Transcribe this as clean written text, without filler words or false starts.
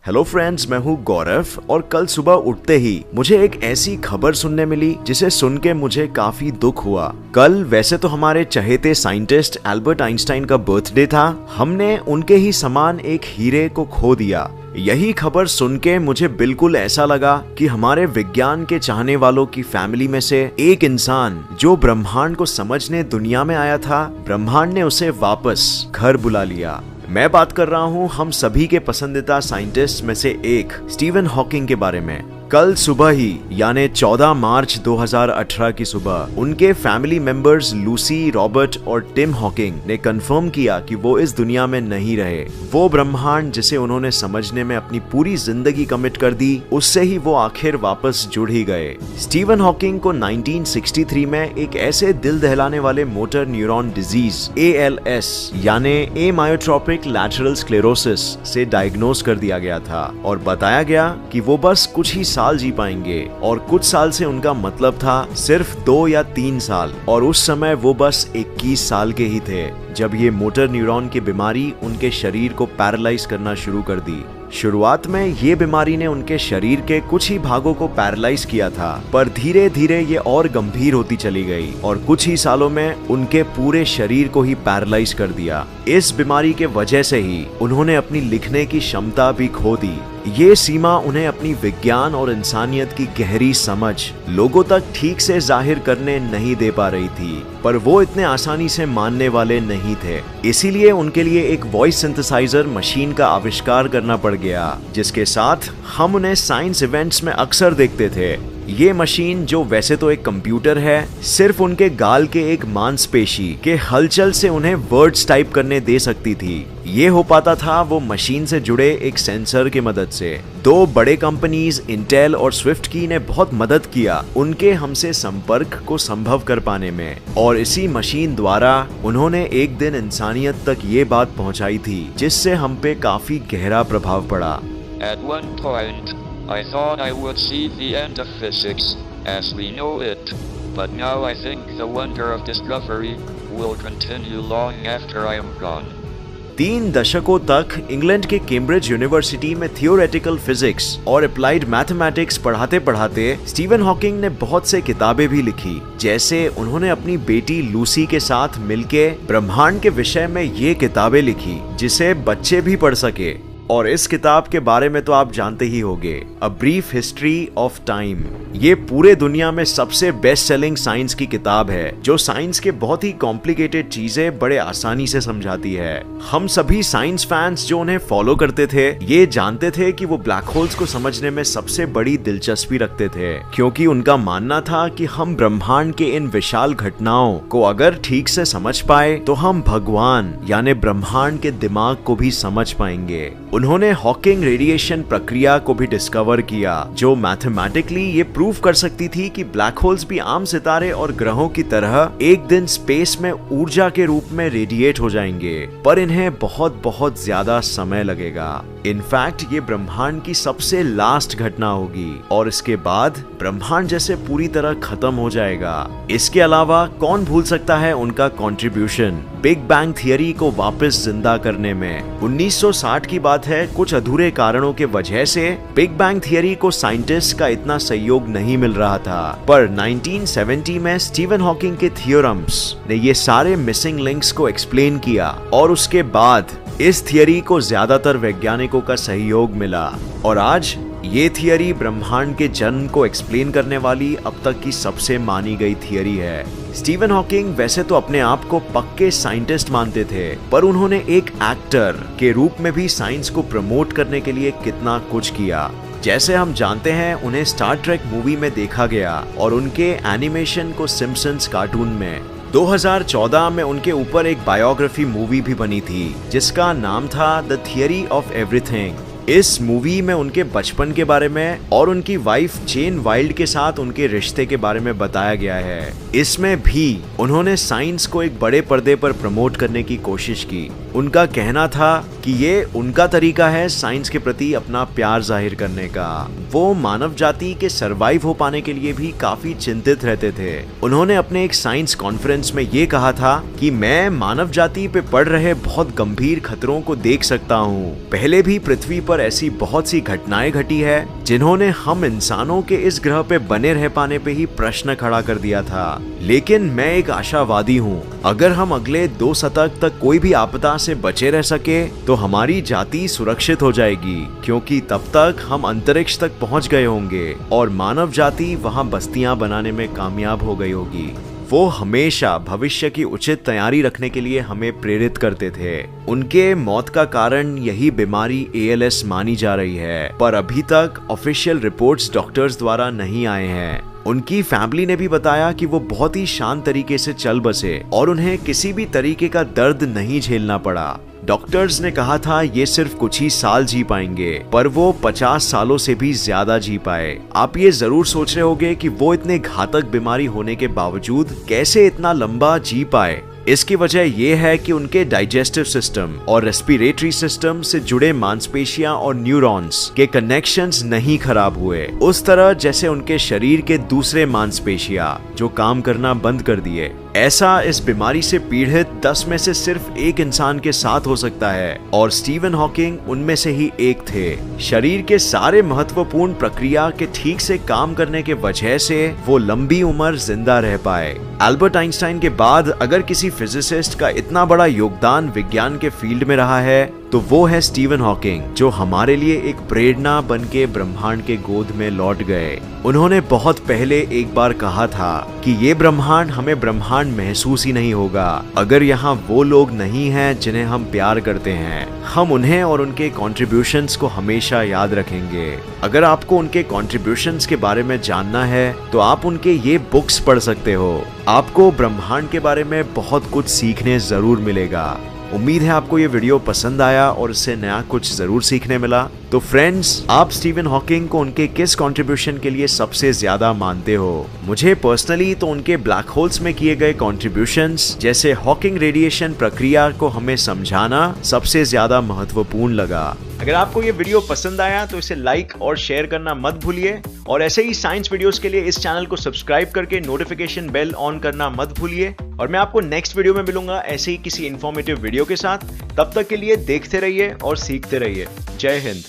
Hello friends, मैं हूँ गौरव और कल सुबह उठते ही मुझे एक ऐसी खबर सुनने मिली जिसे सुन के मुझे काफी दुख हुआ। कल वैसे तो हमारे चहेते साइंटिस्ट एल्बर्ट आइंस्टाइन का बर्थडे था। हमने उनके ही समान एक हीरे को खो दिया। यही खबर सुन के मुझे बिल्कुल ऐसा लगा कि हमारे विज्ञान के चाहने वालों की फैमिली में से एक इंसान जो ब्रह्मांड को समझने दुनिया में आया था, ब्रह्मांड ने उसे वापस घर बुला लिया। मैं बात कर रहा हूँ हम सभी के पसंदीदा साइंटिस्ट में से एक स्टीवन हॉकिंग के बारे में। कल सुबह ही यानी 14 मार्च 2018 की सुबह उनके फैमिली मेंबर्स लूसी, रॉबर्ट और टिम हॉकिंग ने कंफर्म किया कि वो इस दुनिया में नहीं रहे। वो ब्रह्मांड जिसे उन्होंने समझने में अपनी पूरी जिंदगी कमिट कर दी, उससे ही वो आखिर वापस जुड़ ही गए। स्टीवन हॉकिंग को 1963 में एक ऐसे दिल दहलाने वाले मोटर न्यूरॉन डिजीज ALS यानी एमायोट्रोपिक लैटरल स्क्लेरोसिस से डायग्नोज कर दिया गया था और बताया गया कि वो बस कुछ ही साल जी पाएंगे। और कुछ साल से उनका मतलब था सिर्फ 2 या 3 साल, और उस समय वो बस 21 साल के ही थे जब ये मोटर न्यूरॉन की बीमारी उनके शरीर को पैरालाइज करना शुरू कर दी। शुरुआत में ये बीमारी ने उनके शरीर के कुछ ही भागों को पैरालाइज किया था, पर धीरे धीरे ये और गंभीर होती चली गई और कुछ ही सालों में उनके पूरे शरीर को ही पैरालाइज कर दिया। इस बीमारी के वजह से ही उन्होंने अपनी लिखने की क्षमता भी खो दी। ये सीमा उन्हें अपनी विज्ञान और इंसानियत की गहरी समझ लोगों तक ठीक से जाहिर करने नहीं दे पा रही थी, पर वो इतने आसानी से मानने वाले नहीं थे। इसीलिए उनके लिए एक वॉइस सिंथेसाइजर मशीन का आविष्कार करना पड़ गया, जिसके साथ हम उन्हें साइंस इवेंट्स में अक्सर देखते थे। ये मशीन, जो वैसे तो एक कंप्यूटर है, सिर्फ उनके गाल के एक मांसपेशी के हलचल से उन्हें वर्ड्स टाइप करने दे सकती थी। ये हो पाता था वो मशीन से जुड़े एक सेंसर की मदद से। 2 बड़े कंपनीज इंटेल और स्विफ्ट की ने बहुत मदद किया उनके हमसे संपर्क को संभव कर पाने में, और इसी मशीन द्वारा उन्होंने एक दिन इंसानियत तक ये बात पहुंचाई थी जिससे हम पे काफी गहरा प्रभाव पड़ा। At one point, I thought I would see the end of physics as we know it, but now I think the wonder of discovery will continue long after I am gone. 3 दशकों तक England के Cambridge university में theoretical physics और applied mathematics पढ़ाते पढ़ाते Steven Hawking ने बहुत से किताबें भी लिखी। जैसे उन्होंने अपनी बेटी लूसी के साथ मिलके ब्रह्मांड के विषय में ये किताबें लिखी जिसे बच्चे भी पढ़ सके। और इस किताब के बारे में तो आप जानते ही होंगे, a brief history of time. ये पूरे दुनिया में सबसे बेस्ट सेलिंग साइंस की किताब है, जो साइंस के बहुत ही कॉम्प्लिकेटेड चीजें बड़े आसानी से समझाती है। हम सभी साइंस फैंस जो उन्हें फॉलो करते थे, ये जानते थे कि वो ब्लैक होल्स को समझने में सबसे बड़ी दिलचस्पी रखते थे, क्योंकि उनका मानना था कि हम ब्रह्मांड के इन विशाल घटनाओं को अगर ठीक से समझ पाए तो हम भगवान यानी ब्रह्मांड के दिमाग को भी समझ पाएंगे। उन्होंने हॉकिंग रेडिएशन प्रक्रिया को भी डिस्कवर किया, जो मैथमेटिकली ये प्रूव कर सकती थी कि ब्लैक होल्स भी आम सितारे और ग्रहों की तरह एक दिन स्पेस में ऊर्जा के रूप में रेडिएट हो जाएंगे, पर इन्हें बहुत बहुत ज्यादा समय लगेगा। इनफैक्ट ये ब्रह्मांड की सबसे लास्ट घटना होगी और इसके बाद ब्रह्मांड जैसे पूरी तरह खत्म हो जाएगा। इसके अलावा कौन भूल सकता है उनका कंट्रीब्यूशन बिग बैंग थियरी को वापस जिंदा करने में। 1960 की बात है, कुछ अधूरे कारणों के वजह से बिग बैंग थियरी को साइंटिस्ट का इतना सहयोग नहीं मिल रहा था, पर 1970 में स्टीवन हॉकिंग के थियोरम्स ने ये सारे मिसिंग लिंक्स को एक्सप्लेन किया और उसके बाद इस थियरी को ज्यादातर वैज्ञानिकों का सहयोग मिला, और आज ये थियरी ब्रह्मांड के जन्म को एक्सप्लेन करने वाली अब तक की सबसे मानी गई थियरी है। स्टीवन हॉकिंग वैसे तो अपने आप को पक्के साइंटिस्ट मानते थे, पर उन्होंने एक एक्टर के रूप में भी साइंस को प्रमोट करने के लिए कितना कुछ किया। जैसे हम जानते हैं, उन्हें स्टार ट्रेक मूवी में देखा गया और उनके एनिमेशन को सिम्पसन्स कार्टून में। 2014 में उनके ऊपर एक बायोग्राफी मूवी भी बनी थी जिसका नाम था द थियरी ऑफ एवरीथिंग। इस मूवी में उनके बचपन के बारे में और उनकी वाइफ जेन वाइल्ड के साथ उनके रिश्ते के बारे में बताया गया है। इसमें भी उन्होंने साइंस को एक बड़े पर्दे पर प्रमोट करने की कोशिश की। उनका कहना था कि ये उनका तरीका है साइंस के प्रति अपना प्यार जाहिर करने का। वो मानव जाति के सरवाइव हो पाने के लिए भी काफी चिंतित रहते थे। उन्होंने अपने एक साइंस कॉन्फ्रेंस में ये कहा था कि मैं मानव जाति पे पड़ रहे बहुत गंभीर खतरों को देख सकता हूँ। पहले भी पृथ्वी पर ऐसी बहुत सी घटनाएं घटी है जिन्होंने हम इंसानों के इस ग्रह पे बने रह पाने पे ही प्रश्न खड़ा कर दिया था, लेकिन मैं एक आशावादी हूँ। अगर हम अगले 2 शतक तक कोई भी आपदा से बचे रह सके तो हमारी जाति सुरक्षित हो जाएगी, क्योंकि तब तक हम अंतरिक्ष तक पहुंच गए होंगे और मानव जाति वहां बस्तियां बनाने में कामयाब हो गई होगी। वो हमेशा भविष्य की उचित तैयारी रखने के लिए हमें प्रेरित करते थे। उनके मौत का कारण यही बीमारी ALS मानी जा रही है, पर अभी तक ऑफिशियल रिपोर्ट्स डॉक्टर्स द्वारा नहीं आए हैं। उनकी फैमिली ने भी बताया कि वो बहुत ही शांत तरीके से चल बसे और उन्हें किसी भी तरीके का दर्द नहीं झेलना पड़ा। डॉक्टर्स ने कहा था ये सिर्फ कुछ ही साल जी पाएंगे, पर वो 50 सालों से भी ज्यादा जी पाए। आप ये जरूर सोच रहे होंगे कि वो इतने घातक बीमारी होने के बावजूद कैसे इतना लंबा जी पाए। इसकी वजह यह है कि उनके डाइजेस्टिव सिस्टम और रेस्पिरेटरी सिस्टम से जुड़े मांसपेशियां और न्यूरॉन्स के कनेक्शंस नहीं खराब हुए उस तरह जैसे उनके शरीर के दूसरे मांसपेशियां जो काम करना बंद कर दिए। ऐसा इस बीमारी से पीड़ित 10 में से सिर्फ एक इंसान के साथ हो सकता है और स्टीवन हॉकिंग उनमें से ही एक थे। शरीर के सारे महत्वपूर्ण प्रक्रिया के ठीक से काम करने के वजह से वो लंबी उम्र जिंदा रह पाए। एल्बर्ट आइंस्टाइन के बाद अगर किसी फिजिसिस्ट का इतना बड़ा योगदान विज्ञान के फील्ड में रहा है तो वो है स्टीवन हॉकिंग, जो हमारे लिए एक प्रेरणा बनके ब्रह्मांड के गोद में लौट गए। उन्होंने बहुत पहले एक बार कहा था कि ये ब्रह्मांड हमें ब्रह्मांड महसूस ही नहीं होगा अगर यहाँ वो लोग नहीं हैं जिन्हें हम प्यार करते हैं। हम उन्हें और उनके कॉन्ट्रीब्यूशंस को हमेशा याद रखेंगे। अगर आपको उनके कॉन्ट्रीब्यूशंस के बारे में जानना है तो आप उनके ये बुक्स पढ़ सकते हो। आपको ब्रह्मांड के बारे में बहुत कुछ सीखने जरूर मिलेगा। उम्मीद है आपको ये वीडियो पसंद आया और इससे नया कुछ जरूर सीखने मिला। तो फ्रेंड्स, आप स्टीवन हॉकिंग को उनके किस कंट्रीब्यूशन के लिए सबसे ज्यादा मानते हो? मुझे पर्सनली तो उनके ब्लैक होल्स में किए गए कंट्रीब्यूशंस जैसे हॉकिंग रेडिएशन प्रक्रिया को हमें समझाना सबसे ज्यादा महत्वपूर्ण लगा। अगर आपको ये वीडियो पसंद आया तो इसे लाइक और शेयर करना मत भूलिए और ऐसे ही साइंस वीडियोस के लिए इस चैनल को सब्सक्राइब करके नोटिफिकेशन बेल ऑन करना मत भूलिए। और मैं आपको नेक्स्ट वीडियो में मिलूंगा ऐसे ही किसी इंफॉर्मेटिव वीडियो के साथ। तब तक के लिए देखते रहिए और सीखते रहिए। जय हिंद।